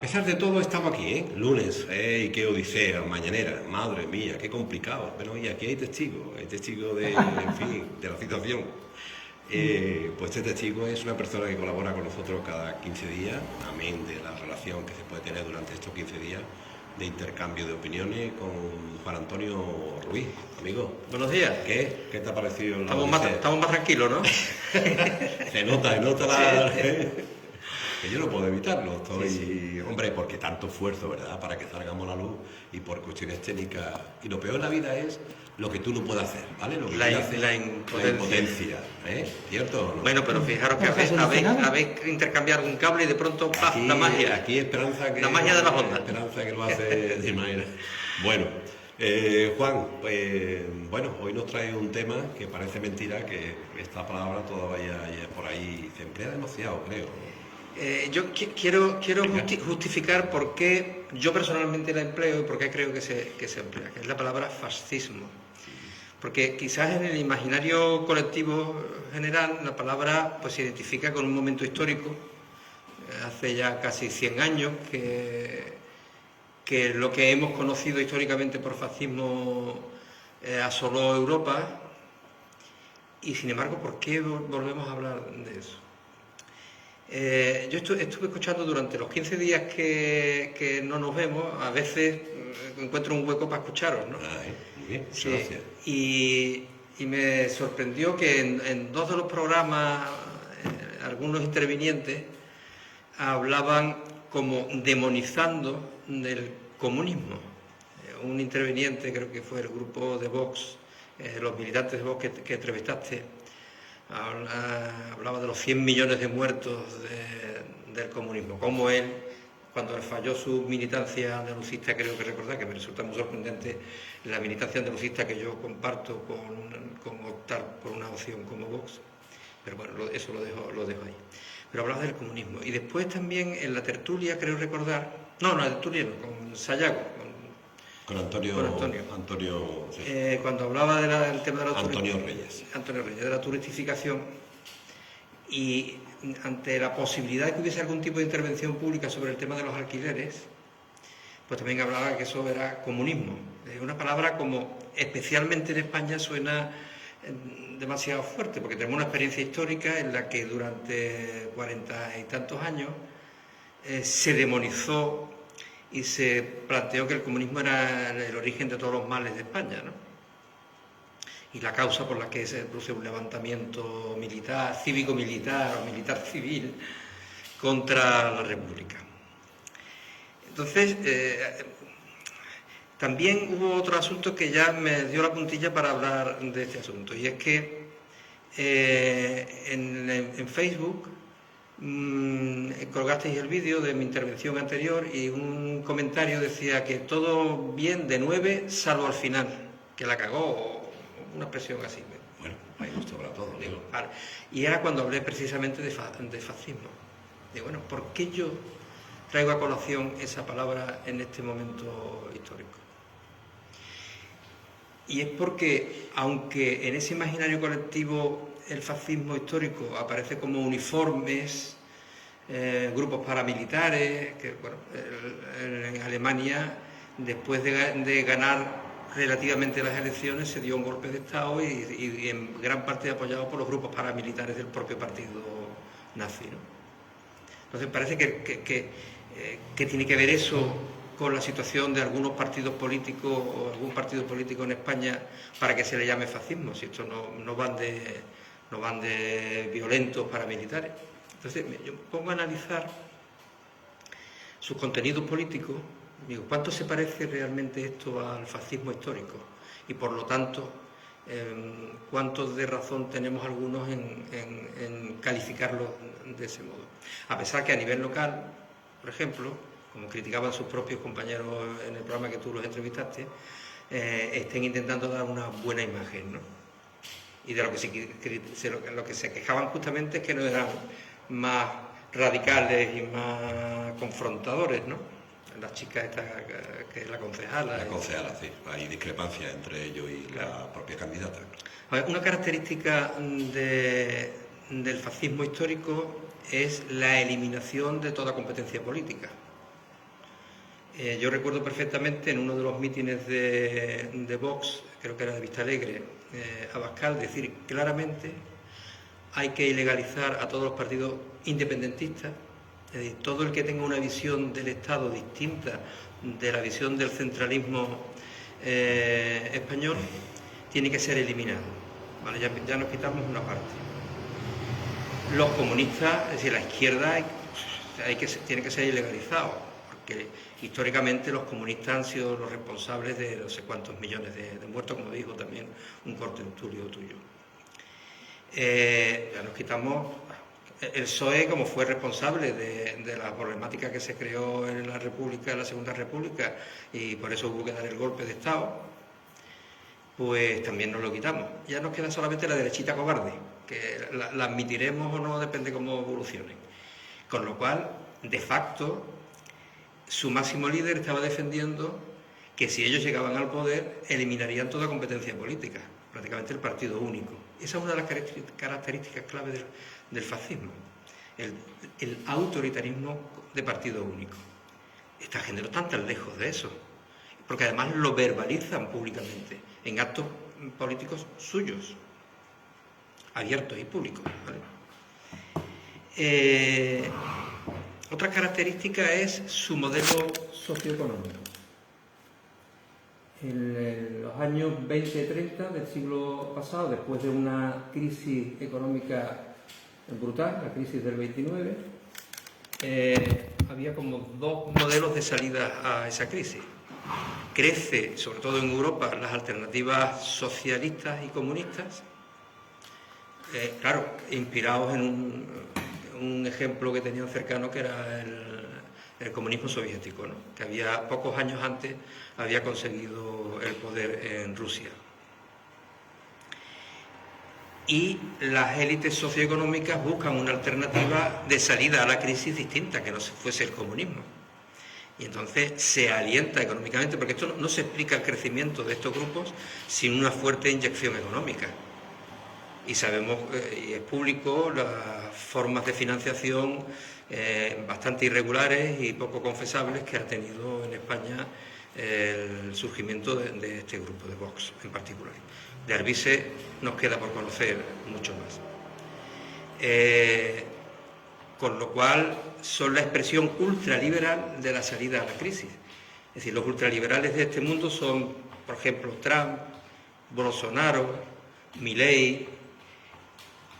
A pesar de todo, estamos aquí, ¿eh? Lunes, ¡ey, qué odisea! Mañanera, madre mía, qué complicado. Bueno, y aquí hay testigos de, en fin, de la situación. Pues este testigo es una persona que colabora con nosotros cada 15 días, amén de la relación que se puede tener durante estos 15 días de intercambio de opiniones con Juan Antonio Ruiz, amigo. Buenos días. ¿Qué te ha parecido la Estamos más tranquilos, ¿no? Se nota la... Sí. Que yo no puedo evitarlo, estoy... Sí. Hombre, porque tanto esfuerzo, ¿verdad?, para que salgamos a la luz y por cuestiones técnicas. Y lo peor en la vida es lo que tú no puedes hacer, ¿vale? Lo que La tú haces, la impotencia, ¿eh? ¿Cierto o no? Bueno, pero fijaros que habéis intercambiado un cable y de pronto ¡paf! La magia. Aquí Esperanza que... La magia de las ondas. Esperanza que lo hace de manera... Bueno, Juan, pues bueno, hoy nos trae un tema que parece mentira que esta palabra todavía por ahí se emplea demasiado, creo. Yo quiero justificar por qué yo personalmente la empleo y por qué creo que se emplea, que es la palabra fascismo. Porque quizás en el imaginario colectivo general la palabra pues se identifica con un momento histórico, hace ya casi 100 años, que lo que hemos conocido históricamente por fascismo asoló Europa, y sin embargo, ¿por qué volvemos a hablar de eso? Yo estuve escuchando durante los 15 días que no nos vemos, a veces encuentro un hueco para escucharos, ¿no? Muy bien, sí, gracias. Y me sorprendió que en dos de los programas algunos intervinientes hablaban como demonizando del comunismo. Un interviniente, creo que fue el grupo de Vox, los militantes de Vox que entrevistaste, hablaba de los 100 millones de muertos del comunismo, como él, cuando falló su militancia andalucista, creo que recordar, que me resulta muy sorprendente la militancia andalucista que yo comparto con optar por una opción como Vox, pero bueno, eso lo dejo ahí. Pero hablaba del comunismo. Y después también en la tertulia, creo recordar, no, la tertulia no, con Sayago, con Antonio, sí. Cuando hablaba del tema de la Antonio Reyes, de la turistificación, y ante la posibilidad de que hubiese algún tipo de intervención pública sobre el tema de los alquileres, pues también hablaba que eso era comunismo. Es una palabra como especialmente en España suena demasiado fuerte, porque tenemos una experiencia histórica en la que durante 40 y tantos años se demonizó y se planteó que el comunismo era el origen de todos los males de España, ¿no? Y la causa por la que se produce un levantamiento militar, cívico-militar o militar-civil contra la República. Entonces, también hubo otro asunto que ya me dio la puntilla para hablar de este asunto, y es que en Facebook colgasteis el vídeo de mi intervención anterior y un comentario decía que todo bien de 9 salvo al final, que la cagó, o una expresión así. Bueno, hay gusto para todo, digo. Vale. Y era cuando hablé precisamente de fascismo. Digo, bueno, ¿por qué yo traigo a colación esa palabra en este momento histórico? Y es porque, aunque en ese imaginario colectivo el fascismo histórico aparece como uniformes, grupos paramilitares, que bueno, en Alemania, después de ganar relativamente las elecciones, se dio un golpe de Estado y en gran parte apoyado por los grupos paramilitares del propio partido nazi, ¿no? Entonces parece que tiene que ver eso con la situación de algunos partidos políticos o algún partido político en España para que se le llame fascismo, si estos no van de violentos paramilitares. Entonces yo me pongo a analizar sus contenidos políticos, digo, ¿cuánto se parece realmente esto al fascismo histórico? Y por lo tanto, ¿cuánto de razón tenemos algunos en calificarlo de ese modo? A pesar que a nivel local, por ejemplo, como criticaban sus propios compañeros en el programa que tú los entrevistaste, estén intentando dar una buena imagen, ¿no? Y de lo que se quejaban justamente es que no eran más radicales y más confrontadores, ¿no? La chica esta, que es la concejala. La concejala, sí. Hay discrepancia entre ellos y la propia candidata. A ver, una característica del fascismo histórico es la eliminación de toda competencia política. Yo recuerdo perfectamente en uno de los mítines de Vox, creo que era de Vistalegre, Abascal, decir claramente: hay que ilegalizar a todos los partidos independentistas, es decir, todo el que tenga una visión del Estado distinta de la visión del centralismo español tiene que ser eliminado. ¿Vale? Ya nos quitamos una parte. Los comunistas, es decir, la izquierda, tiene que ser ilegalizado, porque históricamente los comunistas han sido los responsables de no sé cuántos millones de muertos, como dijo también un cortenturio tuyo. Ya nos quitamos el PSOE, como fue responsable de la problemática que se creó en la República, en la Segunda República, y por eso hubo que dar el golpe de Estado, pues también nos lo quitamos. Ya nos queda solamente la derechita cobarde, que la admitiremos o no, depende cómo evolucione. Con lo cual, de facto, su máximo líder estaba defendiendo que si ellos llegaban al poder, eliminarían toda competencia política, prácticamente el partido único. Esa es una de las características clave del fascismo, el autoritarismo de partido único. Esta gente no está tan lejos de eso, porque además lo verbalizan públicamente en actos políticos suyos, abiertos y públicos, ¿vale? Otra característica es su modelo socioeconómico. En los años 20-30 del siglo pasado, después de una crisis económica brutal, la crisis del 29, había como dos modelos de salida a esa crisis. Crece, sobre todo en Europa, las alternativas socialistas y comunistas, claro, inspirados en un ejemplo que tenían cercano, que era el comunismo soviético, ¿no? Que había pocos años antes había conseguido el poder en Rusia. Y las élites socioeconómicas buscan una alternativa de salida a la crisis distinta, que no fuese el comunismo. Y entonces se alienta económicamente, porque esto no se explica el crecimiento de estos grupos sin una fuerte inyección económica. Y sabemos, y es público, las formas de financiación bastante irregulares y poco confesables que ha tenido en España el surgimiento de este grupo de Vox en particular. De Arvise nos queda por conocer mucho más. Con lo cual son la expresión ultraliberal de la salida a la crisis. Es decir, los ultraliberales de este mundo son, por ejemplo, Trump, Bolsonaro, Milei,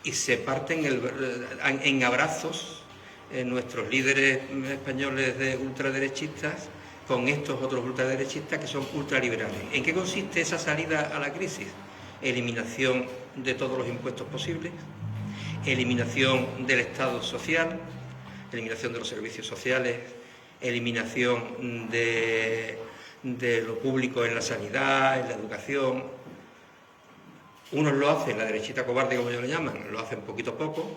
y se parten en abrazos nuestros líderes españoles de ultraderechistas con estos otros ultraderechistas que son ultraliberales. ¿En qué consiste esa salida a la crisis? Eliminación de todos los impuestos posibles, eliminación del Estado social, eliminación de los servicios sociales, eliminación de lo público en la sanidad, en la educación. Unos lo hacen, la derechita cobarde, como ellos lo llaman, lo hacen poquito a poco,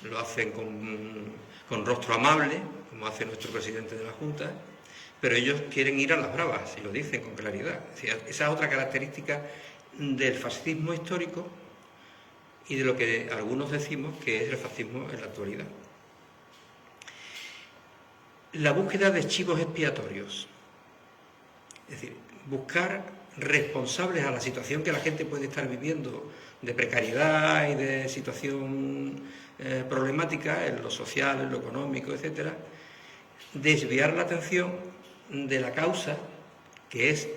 lo hacen con rostro amable, como hace nuestro presidente de la Junta, pero ellos quieren ir a las bravas y lo dicen con claridad. Esa es otra característica del fascismo histórico y de lo que algunos decimos que es el fascismo en la actualidad. La búsqueda de chivos expiatorios, es decir, buscar responsables a la situación que la gente puede estar viviendo de precariedad y de situación problemática en lo social, en lo económico, etc., desviar la atención de la causa, que es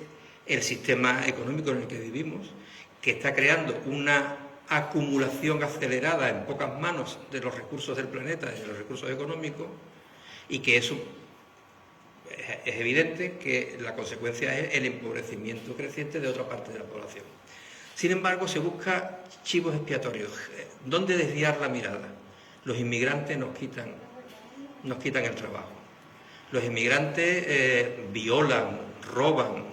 el sistema económico en el que vivimos, que está creando una acumulación acelerada en pocas manos de los recursos del planeta y de los recursos económicos, y que eso es evidente que la consecuencia es el empobrecimiento creciente de otra parte de la población. Sin embargo, se busca chivos expiatorios. ¿Dónde desviar la mirada? Los inmigrantes nos quitan el trabajo. Los inmigrantes violan, roban.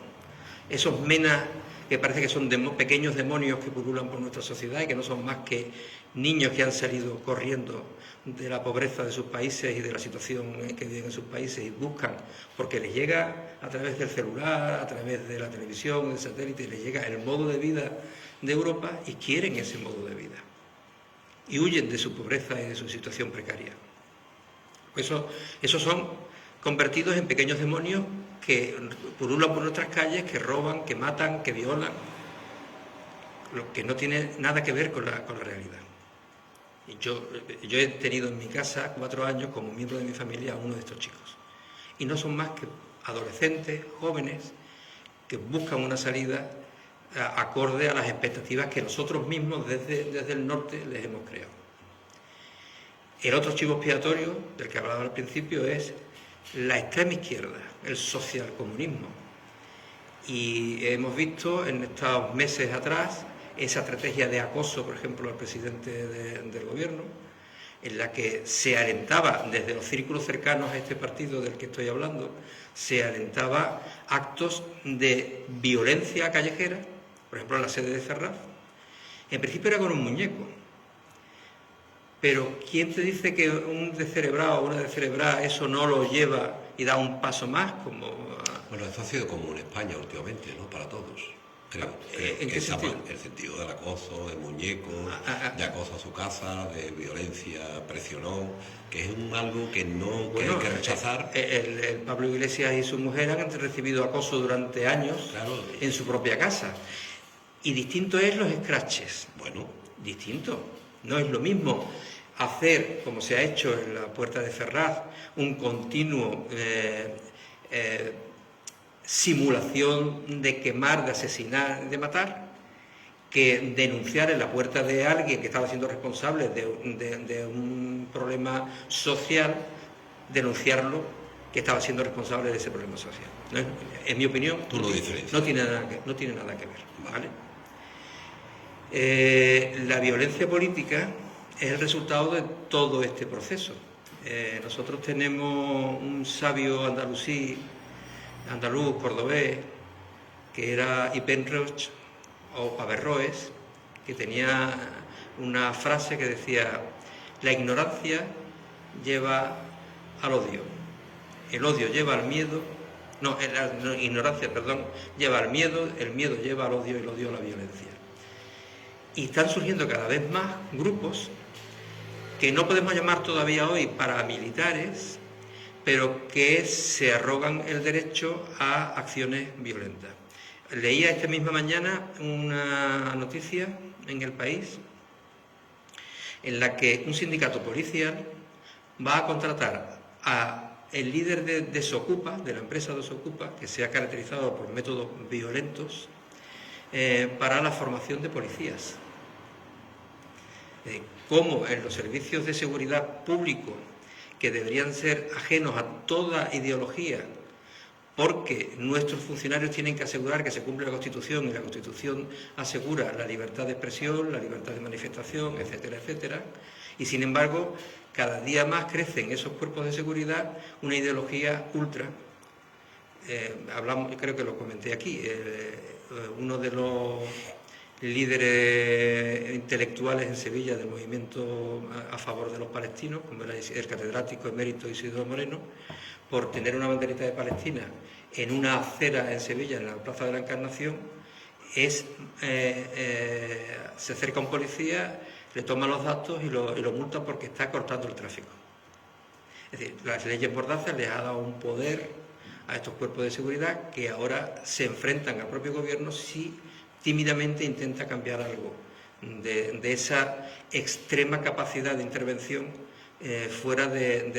Esos menas que parece que son pequeños demonios que pululan por nuestra sociedad y que no son más que niños que han salido corriendo de la pobreza de sus países y de la situación que viven en sus países y buscan, porque les llega a través del celular, a través de la televisión, del satélite, les llega el modo de vida de Europa y quieren ese modo de vida y huyen de su pobreza y de su situación precaria. Esos son convertidos en pequeños demonios que pululan por nuestras calles, que roban, que matan, que violan, lo que no tiene nada que ver con la realidad. Yo he tenido en mi casa 4 años como miembro de mi familia a uno de estos chicos. Y no son más que adolescentes, jóvenes, que buscan una salida acorde a las expectativas que nosotros mismos desde el norte les hemos creado. El otro chivo expiatorio del que hablaba al principio es la extrema izquierda, el socialcomunismo. Y hemos visto en estos meses atrás esa estrategia de acoso, por ejemplo, al presidente del gobierno, en la que se alentaba desde los círculos cercanos a este partido del que estoy hablando, se alentaba actos de violencia callejera, por ejemplo en la sede de Ferraz. En principio era con un muñeco, pero ¿quién te dice que un descerebrado o una descerebrada eso no lo lleva y da un paso más? Bueno, esto ha sido común en España últimamente, ¿no? Para todos. Creo ¿En qué sentido? El sentido del acoso, de muñecos, de acoso a su casa, de violencia, presionón, que es algo que no que hay que rechazar. El Pablo Iglesias y su mujer han recibido acoso durante años, claro, en su propia casa. Y distinto es los escraches. Bueno. Distinto. No es lo mismo hacer, como se ha hecho en la Puerta de Ferraz, un continuo simulación de quemar, de asesinar, de matar, que denunciar en la puerta de alguien que estaba siendo responsable de un problema social, denunciarlo que estaba siendo responsable de ese problema social. ¿No? En mi opinión, tú lo diferencias. No tiene nada que ver. ¿Vale? La violencia política es el resultado de todo este proceso. Nosotros tenemos un sabio andaluz, cordobés, que era Ibn Rushd o Averroes, que tenía una frase que decía: la ignorancia lleva al odio, el odio lleva al miedo, la ignorancia, lleva al miedo, el miedo lleva al odio y el odio a la violencia. Y están surgiendo cada vez más grupos que no podemos llamar todavía hoy paramilitares, pero que se arrogan el derecho a acciones violentas. Leía esta misma mañana una noticia en El País en la que un sindicato policial va a contratar al líder de Desokupa, de la empresa Desokupa, que se ha caracterizado por métodos violentos, para la formación de policías. Cómo en los servicios de seguridad público, que deberían ser ajenos a toda ideología, porque nuestros funcionarios tienen que asegurar que se cumple la Constitución y la Constitución asegura la libertad de expresión, la libertad de manifestación, etcétera, etcétera, y sin embargo cada día más crece en esos cuerpos de seguridad una ideología ultra. Creo que lo comenté aquí, uno de los líderes intelectuales en Sevilla del movimiento a favor de los palestinos, como era el catedrático emérito Isidoro Moreno, por tener una banderita de Palestina en una acera en Sevilla, en la Plaza de la Encarnación, se acerca un policía, le toma los datos y lo multa porque está cortando el tráfico. Es decir, las leyes Mordaza les ha dado un poder a estos cuerpos de seguridad que ahora se enfrentan al propio gobierno si tímidamente intenta cambiar algo de esa extrema capacidad de intervención fuera del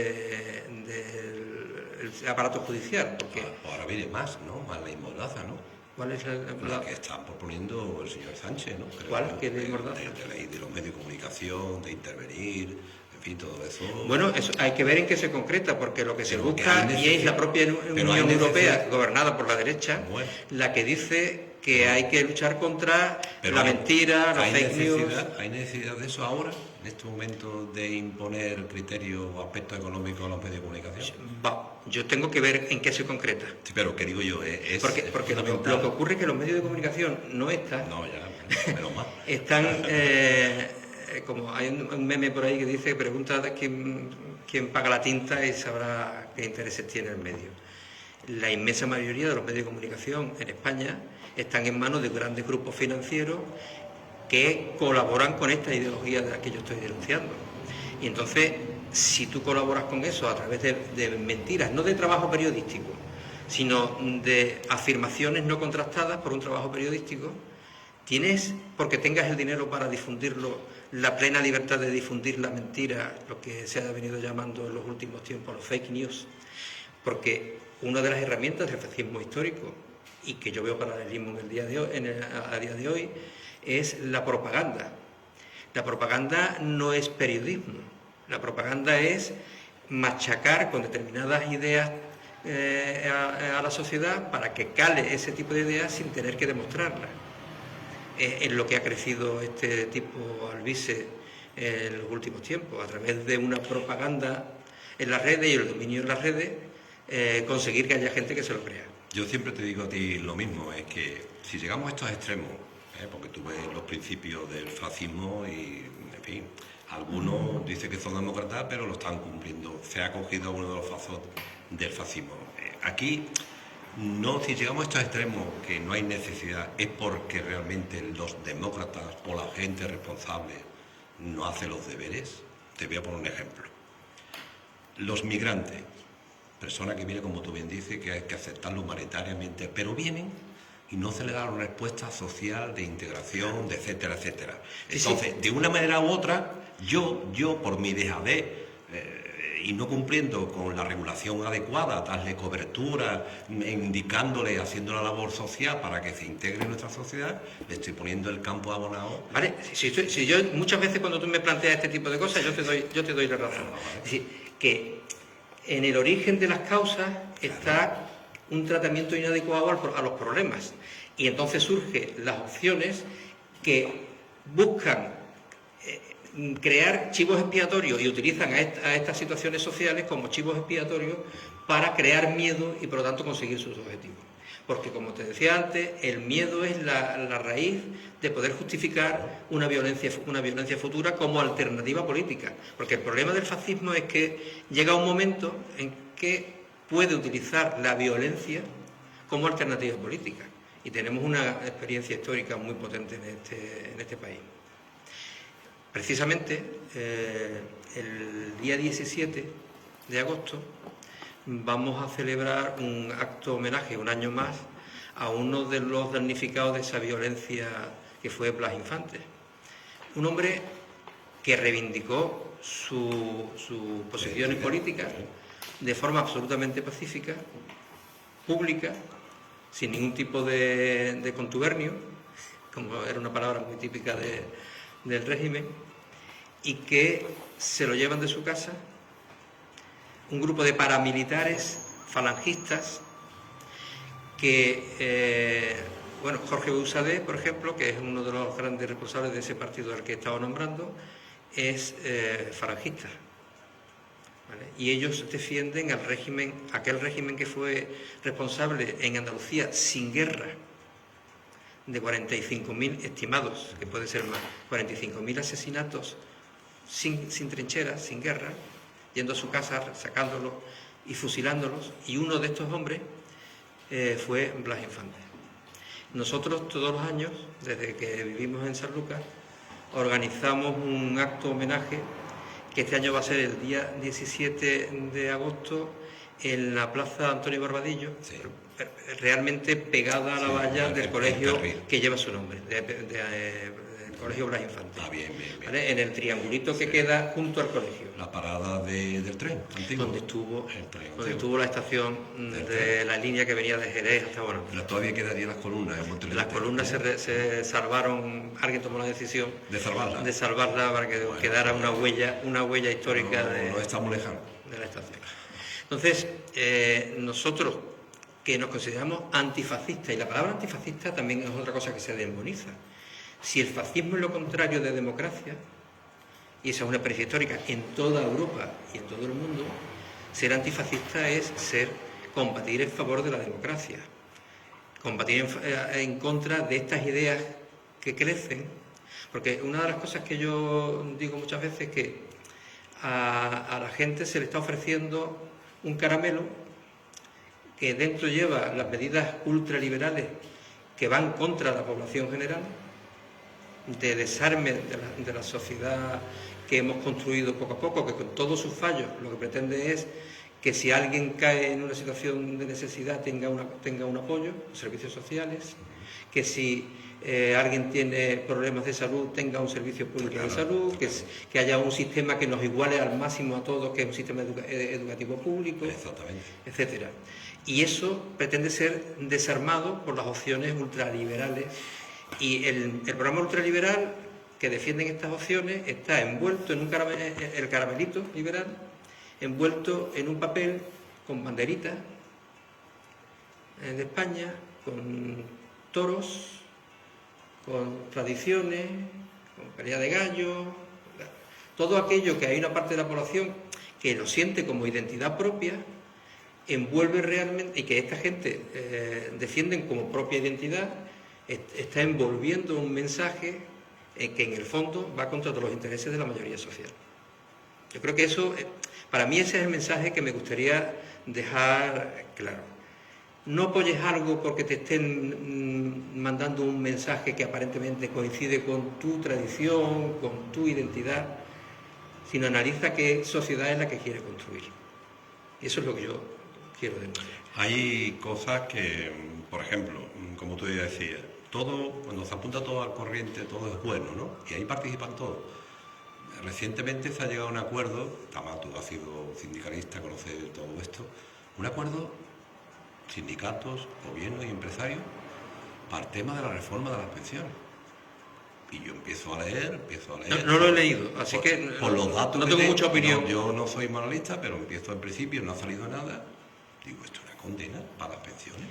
aparato judicial. Porque ahora viene más, ¿no? Más ley Mordaza, ¿no? ¿Cuál es la que está proponiendo el señor Sánchez, ¿no? Creo. ¿Cuál? ¿Qué ley Mordaza? De ley de los medios de comunicación, de intervenir, en fin, todo eso. Bueno, eso hay que ver en qué se concreta, porque lo que se busca, y es la propia Unión Europea, gobernada por la derecha, la que dice que hay que luchar contra la mentira, las fake news. ¿Hay necesidad de eso ahora, en este momento, de imponer criterios o aspectos económicos a los medios de comunicación? Yo tengo que ver en qué se concreta. Sí, pero ¿qué digo yo? Porque lo que ocurre es que los medios de comunicación no están... No, ya, menos mal. Están... como hay un meme por ahí que dice, pregunta a quién paga la tinta y sabrá qué intereses tiene el medio. La inmensa mayoría de los medios de comunicación en España están en manos de grandes grupos financieros que colaboran con esta ideología de la que yo estoy denunciando. Y entonces, si tú colaboras con eso a través de mentiras, no de trabajo periodístico, sino de afirmaciones no contrastadas por un trabajo periodístico, tienes, porque tengas el dinero para difundirlo, la plena libertad de difundir la mentira, lo que se ha venido llamando en los últimos tiempos los fake news, porque una de las herramientas del fascismo histórico, y que yo veo paralelismo a día de hoy, es la propaganda. La propaganda no es periodismo, la propaganda es machacar con determinadas ideas a la sociedad para que cale ese tipo de ideas sin tener que demostrarlas. Es lo que ha crecido este tipo Alvise en los últimos tiempos, a través de una propaganda en las redes y el dominio en las redes, conseguir que haya gente que se lo crea. Yo siempre te digo a ti lo mismo, es que si llegamos a estos extremos, porque tú ves los principios del fascismo y, en fin, algunos dicen que son demócratas, pero lo están cumpliendo. Se ha cogido uno de los fazos del fascismo. Aquí, no, si llegamos a estos extremos, que no hay necesidad, es porque realmente los demócratas o la gente responsable no hace los deberes. Te voy a poner un ejemplo. Los migrantes, personas que vienen, como tú bien dices, que hay que aceptarlo humanitariamente, pero vienen y no se le da una respuesta social, de integración, de etcétera, etcétera. Entonces, de una manera u otra, yo por mi dejadez y no cumpliendo con la regulación adecuada, darle cobertura, indicándole, haciendo la labor social para que se integre en nuestra sociedad, le estoy poniendo el campo abonado. Vale, si yo muchas veces cuando tú me planteas este tipo de cosas, yo te doy la razón. Es decir, que en el origen de las causas está un tratamiento inadecuado a los problemas. Y entonces surgen las opciones que buscan crear chivos expiatorios y utilizan a estas situaciones sociales como chivos expiatorios para crear miedo y por lo tanto conseguir sus objetivos. Porque, como te decía antes, el miedo es la raíz de poder justificar una violencia futura como alternativa política. Porque el problema del fascismo es que llega un momento en que puede utilizar la violencia como alternativa política. Y tenemos una experiencia histórica muy potente en este país. Precisamente, el día 17 de agosto vamos a celebrar un acto homenaje, un año más, a uno de los damnificados de esa violencia que fue Blas Infante. Un hombre que reivindicó sus posiciones políticas de forma absolutamente pacífica, pública, sin ningún tipo de contubernio, como era una palabra muy típica del régimen, y que se lo llevan de su casa un grupo de paramilitares falangistas que, Jorge Busadé, por ejemplo, que es uno de los grandes responsables de ese partido al que he estado nombrando, es falangista. ¿Vale? Y ellos defienden aquel régimen que fue responsable en Andalucía sin guerra de 45.000 estimados, que puede ser más, 45.000 asesinatos sin trincheras, sin guerra, yendo a su casa, sacándolos y fusilándolos, y uno de estos hombres fue Blas Infante. Nosotros todos los años, desde que vivimos en Sanlúcar, organizamos un acto homenaje que este año va a ser el día 17 de agosto en la Plaza Antonio Barbadillo, sí, realmente pegada a la valla del colegio que lleva su nombre, del Colegio Blas Infante. Bien. ¿Vale? En el triangulito que queda junto al colegio. La parada del tren antiguo. Donde estuvo la estación de la línea que venía de Jerez hasta Bonaventura. Pero todavía quedarían las columnas en Montevideo. Las columnas se salvaron, alguien tomó la decisión de salvarla para que quedara una huella histórica no estamos lejanos de la estación. Entonces, nosotros que nos consideramos antifascistas, y la palabra antifascista también es otra cosa que se demoniza. Si el fascismo es lo contrario de democracia, y esa es una experiencia histórica en toda Europa y en todo el mundo, ser antifascista es combatir en favor de la democracia, combatir en contra de estas ideas que crecen, porque una de las cosas que yo digo muchas veces es que a la gente se le está ofreciendo un caramelo que dentro lleva las medidas ultraliberales que van contra la población general, de desarme de la sociedad que hemos construido poco a poco, que con todos sus fallos lo que pretende es que si alguien cae en una situación de necesidad tenga un apoyo, servicios sociales, que si alguien tiene problemas de salud tenga un servicio público de salud, que haya un sistema que nos iguale al máximo a todos, que es un sistema educativo público, etcétera. Y eso pretende ser desarmado por las opciones ultraliberales. Y el programa ultraliberal que defienden estas opciones está envuelto en el caramelito liberal, envuelto en un papel con banderitas de España, con toros, con tradiciones, con pelea de gallos, todo aquello que hay una parte de la población que lo siente como identidad propia, envuelve realmente, y que esta gente defienden como propia identidad, está envolviendo un mensaje que en el fondo va contra todos los intereses de la mayoría social. Yo creo que eso, para mí ese es el mensaje que me gustaría dejar claro. No apoyes algo porque te estén mandando un mensaje que aparentemente coincide con tu tradición, con tu identidad, sino analiza qué sociedad es la que quieres construir. Y eso es lo que yo quiero demostrar. Hay cosas que, por ejemplo, como tú ya decías, todo, cuando se apunta todo al corriente, todo es bueno, ¿no? Y ahí participan todos. Recientemente se ha llegado a un acuerdo, además tú has sido sindicalista, conoces todo esto, un acuerdo, sindicatos, gobiernos y empresarios, para el tema de la reforma de las pensiones. Y yo empiezo a leer. No lo he leído, así que por los datos no tengo mucha opinión. No, yo no soy moralista, pero empiezo al principio, no ha salido nada. Digo, esto es una condena para las pensiones.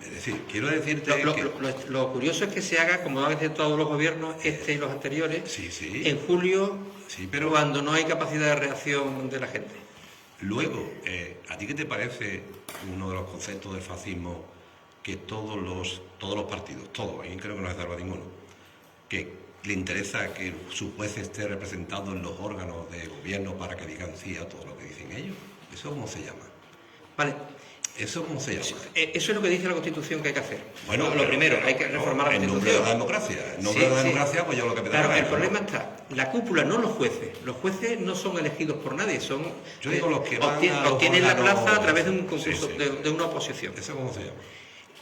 Es decir, quiero decirte lo curioso es que se haga, como han hecho todos los gobiernos, y los anteriores, en julio, pero cuando no hay capacidad de reacción de la gente. Luego, ¿a ti qué te parece uno de los conceptos del fascismo que todos los partidos, todos, ahí creo que no se salva ninguno, que le interesa que su juez esté representado en los órganos de gobierno para que digan sí a todo lo que dicen ellos? ¿Eso cómo se llama? Vale. ¿Eso cómo se llama? Eso es lo que dice la Constitución que hay que hacer. Bueno, lo primero, hay que reformar la Constitución. En nombre de la democracia. En nombre de la democracia, pues yo lo que me da. Claro, el problema está, la cúpula, no los jueces. Los jueces no son elegidos por nadie, son... Yo digo los que obtienen la plaza a través de un concurso, de una oposición. ¿Eso cómo se llama?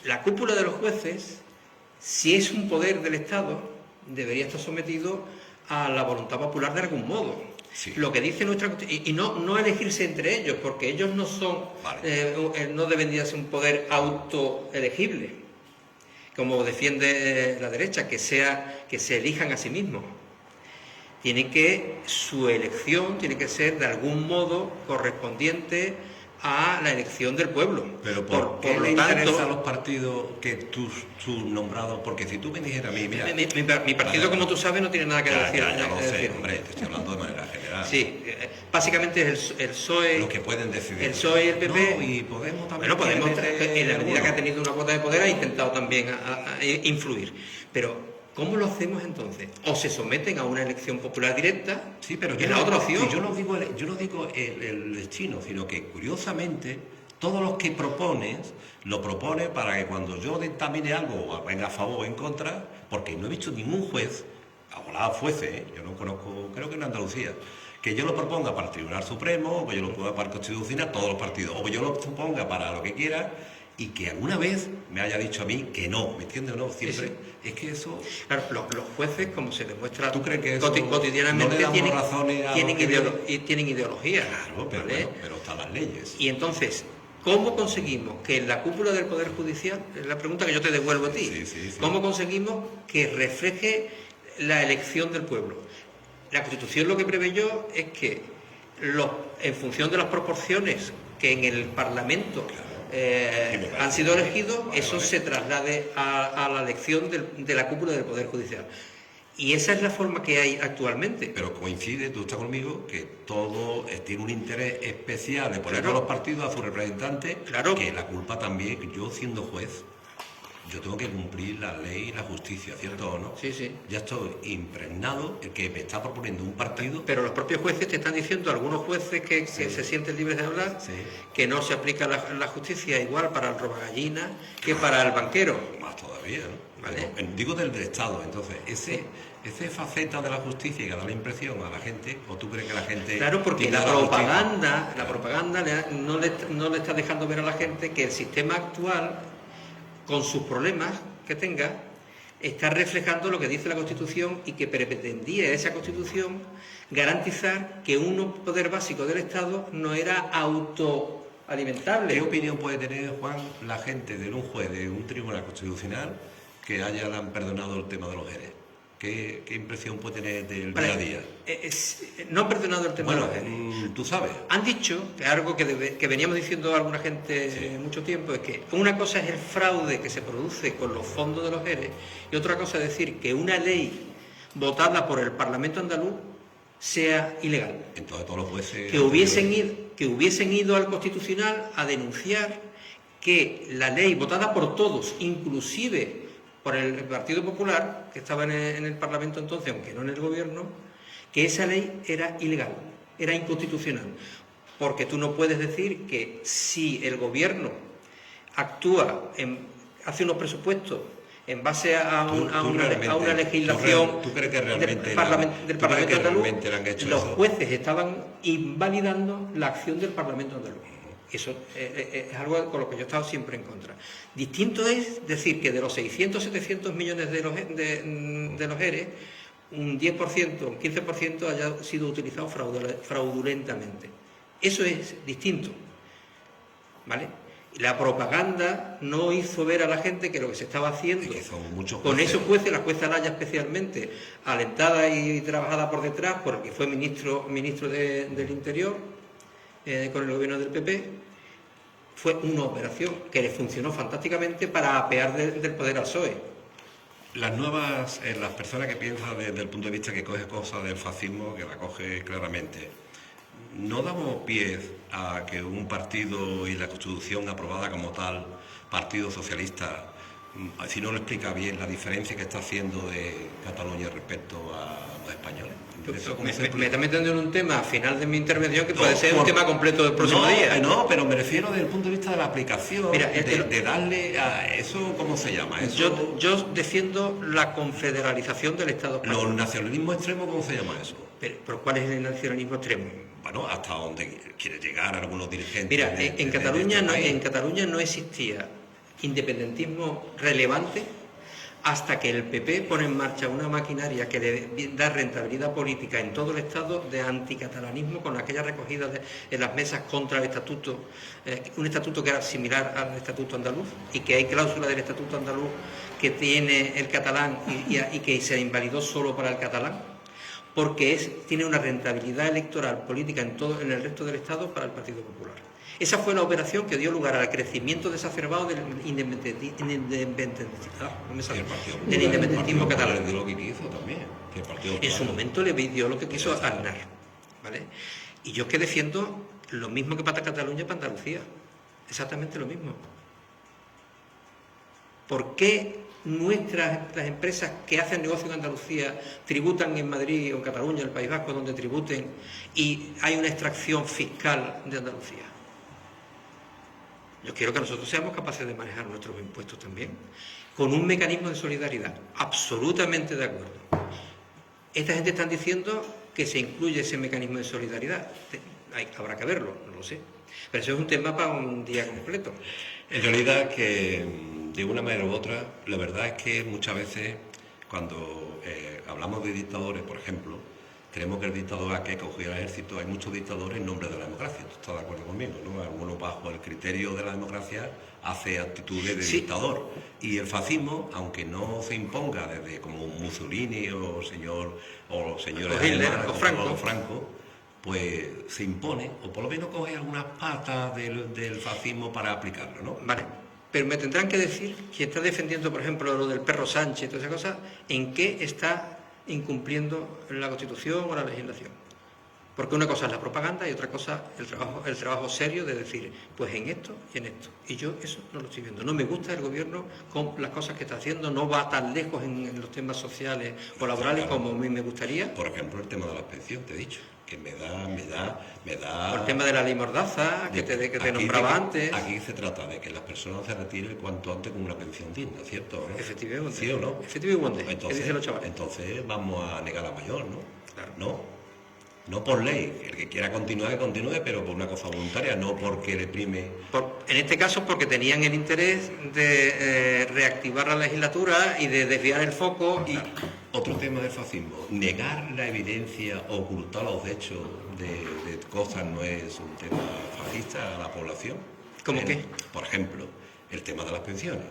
La cúpula de los jueces, si es un poder del Estado, debería estar sometido a la voluntad popular de algún modo. Sí. Lo que dice nuestra Constitución, y no elegirse entre ellos, porque ellos no son, no deben de ser un poder autoelegible, como defiende la derecha, que se elijan a sí mismos. Su elección tiene que ser de algún modo correspondiente a la elección del pueblo. Pero ¿por qué le interesa a los partidos que tú nombrados? Porque si tú me dijeras a mí, mira... Mi partido, como tú sabes, no tiene nada que decir. Ya lo sé, hombre, te estoy hablando de manera general. Sí, básicamente es el PSOE... Los que pueden decidir. El PSOE y el PP... No, y Podemos también... Bueno, Podemos, en la medida que ha tenido una cuota de poder, ha intentado también a influir. Pero... ¿cómo lo hacemos entonces? O se someten a una elección popular directa, sí, pero que es la otra opción. Yo no digo el destino, sino que curiosamente todos los que propones, lo propones para que cuando yo dictamine algo, venga a favor o en contra, porque no he visto ningún juez, ojalá fuese, yo no conozco, creo que en Andalucía, que yo lo proponga para el Tribunal Supremo, o que yo lo ponga para el Constitucional, todos los partidos, o que yo lo proponga para lo que quiera, y que alguna vez me haya dicho a mí que no, ¿me entiendes o no? Siempre, sí. Es que eso... Claro, los jueces, como se demuestra ¿tú crees que eso cotidianamente, no tienen ideología. Claro, pero, ¿vale? Bueno, pero están las leyes. Y entonces, ¿cómo conseguimos que en la cúpula del Poder Judicial, es la pregunta que yo te devuelvo a ti, ¿cómo conseguimos que refleje la elección del pueblo? La Constitución lo que preveyó es que en función de las proporciones que en el Parlamento... han sido elegidos, eso se traslade a la elección de la cúpula del Poder Judicial. Y esa es la forma que hay actualmente. Pero coincide, tú estás conmigo, que todo tiene un interés especial de poner a los partidos a sus representantes, que la culpa también, yo siendo juez, yo tengo que cumplir la ley y la justicia, ¿cierto o no? Sí, sí. Ya estoy impregnado el que me está proponiendo un partido. Pero los propios jueces te están diciendo, algunos jueces que se sienten libres de hablar, Sí. que no se aplica la justicia igual para el robagallina que para el banquero. Más todavía, ¿no? Vale. Digo del Estado, entonces, esa faceta de la justicia que da la impresión a la gente, ¿o tú crees que la gente... Claro, porque tiene la justicia? propaganda no le está dejando ver a la gente que el sistema actual, con sus problemas que tenga, está reflejando lo que dice la Constitución y que pretendía esa Constitución garantizar que un poder básico del Estado no era autoalimentable. ¿Qué opinión puede tener, Juan, la gente de un juez de un tribunal constitucional que hayan perdonado el tema de los ERE? ¿Qué impresión puede tener del día a día? No han perdonado el tema de los ERE. Tú sabes. Han dicho, que es algo que veníamos diciendo alguna gente mucho tiempo, es que una cosa es el fraude que se produce con los fondos de los ERE y otra cosa es decir que una ley votada por el Parlamento andaluz sea ilegal. Entonces todos los jueces... Que hubiesen ido al Constitucional a denunciar que la ley votada por todos, inclusive por el Partido Popular, que estaba en el Parlamento entonces, aunque no en el Gobierno, que esa ley era ilegal, era inconstitucional. Porque tú no puedes decir que si el Gobierno hace unos presupuestos en base a una legislación ¿Tú crees que realmente del Parlamento andaluz, los eso? jueces estaban invalidando la acción del Parlamento andaluz. Eso es algo con lo que yo he estado siempre en contra. Distinto es decir que de los 600, 700 millones de los ERE, un 10%, un 15% haya sido utilizado fraudulentamente. Eso es distinto, ¿vale? La propaganda no hizo ver a la gente que lo que se estaba haciendo con esos jueces, la jueza Laya especialmente, alentada y trabajada por detrás por el que fue ministro del Interior, con el gobierno del PP, fue una operación que le funcionó fantásticamente para apear del poder al PSOE. Las personas que piensan desde el punto de vista que coge cosas del fascismo, que la coge claramente, no damos pie a que un partido y la Constitución aprobada como tal, Partido Socialista, si no lo explica bien la diferencia que está haciendo de Cataluña respecto a los españoles. Me está metiendo en un tema, al final de mi intervención, que puede ser un tema completo del próximo día. No, pero me refiero desde el punto de vista de la aplicación, Mira, de darle a eso, ¿cómo se llama? Eso, yo defiendo la confederalización del Estado español. ¿Los nacionalismos extremos, cómo se llama eso? ¿Pero cuál es el nacionalismo extremo? Bueno, hasta donde quiere llegar algunos dirigentes. Mira, en Cataluña no existía independentismo relevante hasta que el PP pone en marcha una maquinaria que le da rentabilidad política en todo el Estado de anticatalanismo, con aquellas recogidas en las mesas contra el estatuto, un estatuto que era similar al estatuto andaluz y que hay cláusulas del estatuto andaluz que tiene el catalán y que se invalidó solo para el catalán, porque tiene una rentabilidad electoral política en el resto del Estado para el Partido Popular. Esa fue la operación que dio lugar al crecimiento desacerbado del independentismo catalán. En su momento le dio lo que quiso Aznar, ¿vale? Y yo es que defiendo lo mismo que para Cataluña y para Andalucía, exactamente lo mismo. ¿Por qué las empresas que hacen negocio en Andalucía tributan en Madrid o en Cataluña, el País Vasco, donde tributen, y hay una extracción fiscal de Andalucía? Yo quiero que nosotros seamos capaces de manejar nuestros impuestos también, con un mecanismo de solidaridad, absolutamente de acuerdo. Esta gente está diciendo que se incluye ese mecanismo de solidaridad. Habrá que verlo, no lo sé. Pero eso es un tema para un día completo. En realidad que, de una manera u otra, la verdad es que muchas veces, cuando hablamos de dictadores, por ejemplo, creemos que el dictador que cogió el ejército, hay muchos dictadores en nombre de la democracia. ¿Tú estás de acuerdo conmigo? ¿No? Algunos bajo el criterio de la democracia hace actitudes de dictador. Y el fascismo, aunque no se imponga desde como Mussolini o señores o Franco, pues se impone, o por lo menos coge algunas patas del fascismo para aplicarlo, ¿no? Vale, pero me tendrán que decir, quien está defendiendo, por ejemplo, lo del perro Sánchez y todas esas cosas, en qué está incumpliendo la Constitución o la legislación. Porque una cosa es la propaganda y otra cosa el trabajo serio de decir, pues en esto y en esto. Y yo eso no lo estoy viendo. No me gusta el gobierno con las cosas que está haciendo, no va tan lejos en los temas sociales o laborales como a mí me gustaría. Por ejemplo, el tema de las pensiones, te he dicho, que me da... O el tema de la ley Mordaza, que te nombraba antes. Aquí se trata de que las personas se retiren cuanto antes con una pensión digna, ¿cierto? ¿No? Efectivamente. ¿Sí o no? Efectivamente. Entonces, dicen los chavales. entonces vamos a negar la mayor, ¿no? Claro. No por ley, el que quiera continuar, que continúe, pero por una cosa voluntaria, no porque le prime. En este caso, porque tenían el interés de reactivar la legislatura y de desviar el foco. Y otro tema del fascismo, negar la evidencia, ocultar los hechos de cosas no es un tema fascista a la población. ¿Cómo qué? Por ejemplo, el tema de las pensiones,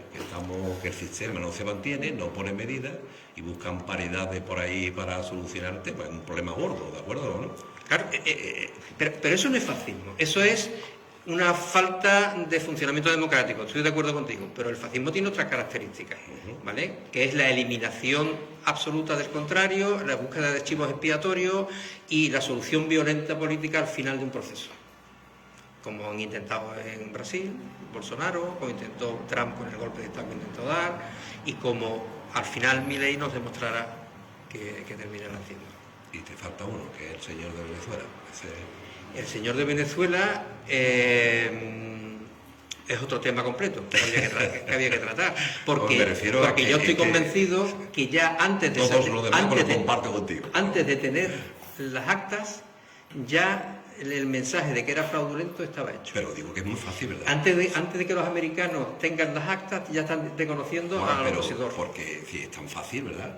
que el sistema no se mantiene, no pone medidas y buscan paridades por ahí para solucionar el tema. Es un problema gordo, ¿de acuerdo o no? Claro, pero eso no es fascismo, eso es una falta de funcionamiento democrático, estoy de acuerdo contigo, pero el fascismo tiene otras características, ¿vale? Que es la eliminación absoluta del contrario, la búsqueda de chivos expiatorios y la solución violenta política al final de un proceso. Como han intentado en Brasil, Bolsonaro, como intentó Trump con el golpe de Estado que intentó dar, y como al final Milei nos demostrará que terminará haciendo. Y te falta uno, que es el señor de Venezuela. El señor de Venezuela es otro tema completo que había que tratar. Porque yo estoy convencido que ya antes de tener las actas, ya el mensaje de que era fraudulento estaba hecho. Pero digo que es muy fácil, ¿verdad? Antes de que los americanos tengan las actas, ya están reconociendo al opositor. Porque si es tan fácil, ¿verdad?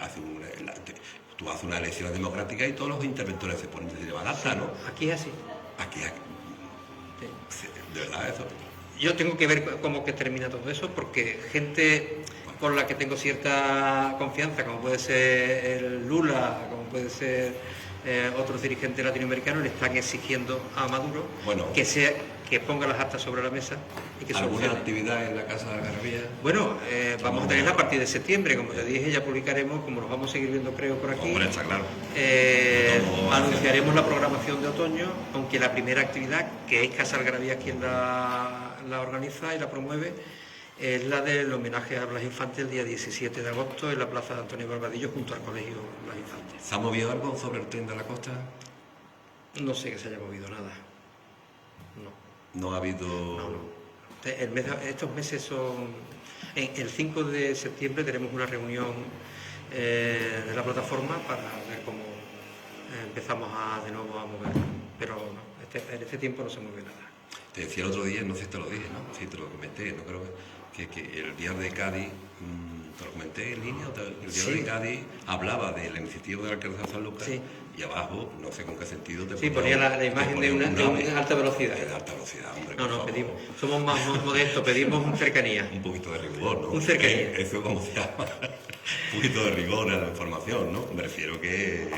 Tú haces una elección democrática y todos los interventores se ponen de llevar acta, ¿no? Aquí es así. Aquí. Sí. ¿De verdad eso? Yo tengo que ver cómo que termina todo eso, porque gente con la que tengo cierta confianza, como puede ser el Lula, como puede ser otros dirigentes latinoamericanos, le están exigiendo a Maduro que ponga las actas sobre la mesa y que ¿Alguna solucione. actividad en la Casa de Algarabía? Bueno, vamos a tenerla a partir de septiembre, como te dije, ya publicaremos, como nos vamos a seguir viendo creo por aquí. Hombre, está claro. Anunciaremos la programación de otoño, aunque la primera actividad, que es Casa Algarabía quien la organiza y la promueve, es la del homenaje a Blas Infante el día 17 de agosto en la plaza de Antonio Barbadillo junto al Colegio Blas Infante. ¿Se ha movido algo sobre el tren de la costa? No sé que se haya movido nada. No ha habido... No. Estos meses son... El 5 de septiembre tenemos una reunión de la plataforma para ver cómo empezamos de nuevo a mover. Pero no, en este tiempo no se mueve nada. Te decía el otro día, no sé si te lo dije, ¿no? Sí, te lo comenté, no creo que el diario de Cádiz, ¿te lo comenté en línea? El diario de Cádiz hablaba de la iniciativa de la alcaldesa de San Lucas y abajo, no sé con qué sentido, ponía la imagen de una alta velocidad. De alta velocidad, hombre. No, somos más modestos, pedimos cercanía. Un poquito de rigor, ¿no? Un cercanía. Eso como se llama, un poquito de rigor a la información, ¿no? Me refiero que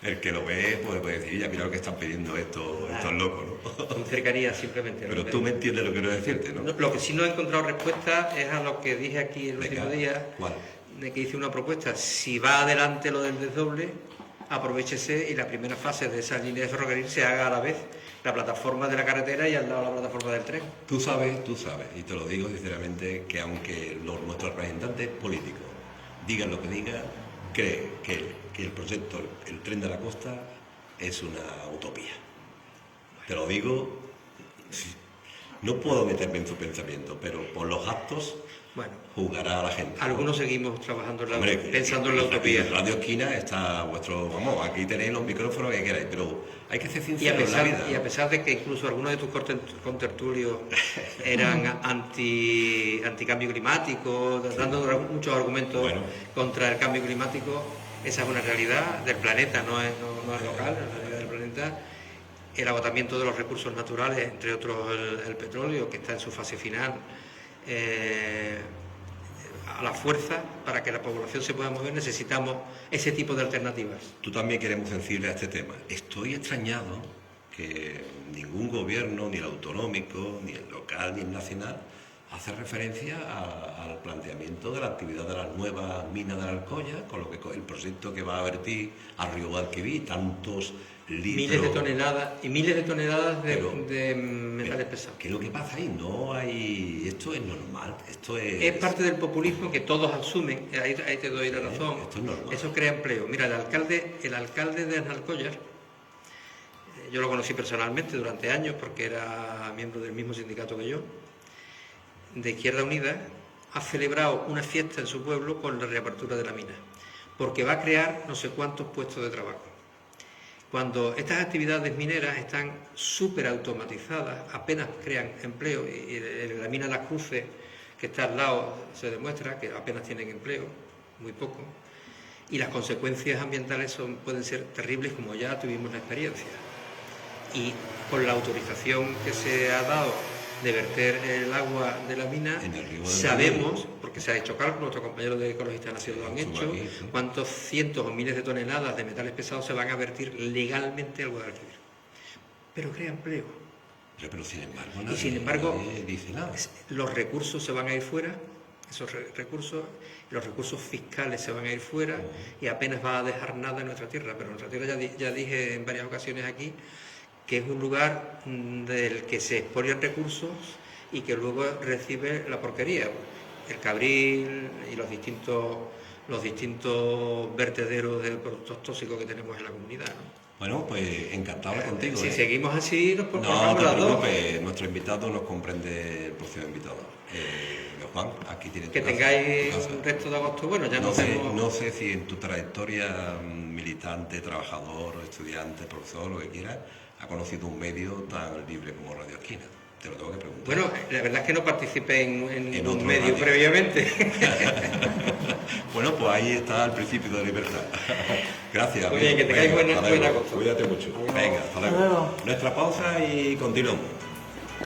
el que lo ve puede decir, ya mira lo que están pidiendo estos locos, ¿no? Con cercanía simplemente. Pero tú me entiendes lo que quiero decirte, ¿no? Lo que sí no he encontrado respuesta es a lo que dije aquí el último día. ¿Cuál? De que hice una propuesta. Si va adelante lo del desdoble, aprovechese y la primera fase de esa línea de ferrocarril se haga a la vez la plataforma de la carretera y al lado la plataforma del tren. Tú sabes, y te lo digo sinceramente, que aunque nuestros representantes políticos digan lo que digan, cree que el proyecto, el tren de la costa, es una utopía. Te lo digo, no puedo meterme en su pensamiento, pero por los actos jugará a la gente. Algunos seguimos trabajando pensando en la utopía. En Radio Esquina está aquí tenéis los micrófonos que queráis, pero hay que ser sincero en la vida. Y a pesar de que incluso algunos de tus contertulios eran anticambio climático, dando muchos argumentos contra el cambio climático, esa es una realidad del planeta, no es local, es la realidad del planeta. El agotamiento de los recursos naturales, entre otros el petróleo, que está en su fase final, a la fuerza, para que la población se pueda mover, necesitamos ese tipo de alternativas. Tú también que eres muy sensible a este tema. Estoy extrañado que ningún gobierno, ni el autonómico, ni el local, ni el nacional, hace referencia al planteamiento de la actividad de las nuevas minas de la Alcoya, con lo que el proyecto que va a vertir al río Guadalquivir, tantos Miles de toneladas y miles de toneladas de metales pesados. ¿Qué es lo que pasa ahí? No hay... Esto es normal, esto es... Es parte del populismo que todos asumen, ahí te doy la razón. Esto es normal. Eso crea empleo. Mira, el alcalde de Alcollar, yo lo conocí personalmente durante años porque era miembro del mismo sindicato que yo, de Izquierda Unida, ha celebrado una fiesta en su pueblo con la reapertura de la mina, porque va a crear no sé cuántos puestos de trabajo. Cuando estas actividades mineras están súper automatizadas, apenas crean empleo, y en la mina Las Cruces, que está al lado, se demuestra que apenas tienen empleo, muy poco, y las consecuencias ambientales pueden ser terribles, como ya tuvimos la experiencia. Y con la autorización que se ha dado de verter el agua de la mina, sabemos, porque se ha hecho cálculo, nuestros compañeros de Ecologistas Nacionales lo han hecho, cuántos cientos o miles de toneladas de metales pesados se van a vertir legalmente al Guadalquivir. Pero crea empleo. Pero sin embargo, nadie dice nada. Los recursos se van a ir fuera, los recursos fiscales se van a ir fuera y apenas va a dejar nada en nuestra tierra. Pero nuestra tierra, ya dije en varias ocasiones aquí, que es un lugar del que se expolian recursos y que luego recibe la porquería, el cabril y los distintos vertederos de productos tóxicos que tenemos en la comunidad, ¿no? Bueno, pues encantado contigo. Si seguimos así, nos no te preocupes, nuestro invitado nos comprende, el próximo invitado. Juan, aquí tienes que tengáis un resto de agosto bueno. Ya no sé si en tu trayectoria militante, trabajador, estudiante, profesor, lo que quieras, ha conocido un medio tan libre como Radio Esquina. Te lo tengo que preguntar. Bueno, la verdad es que no participé en un medio previamente. Bueno, pues ahí está el principio de la libertad. Gracias. Muy bien, que tengáis buen agosto. Cuídate mucho. Adiós. Venga, hasta luego. Nuestra pausa y continuamos.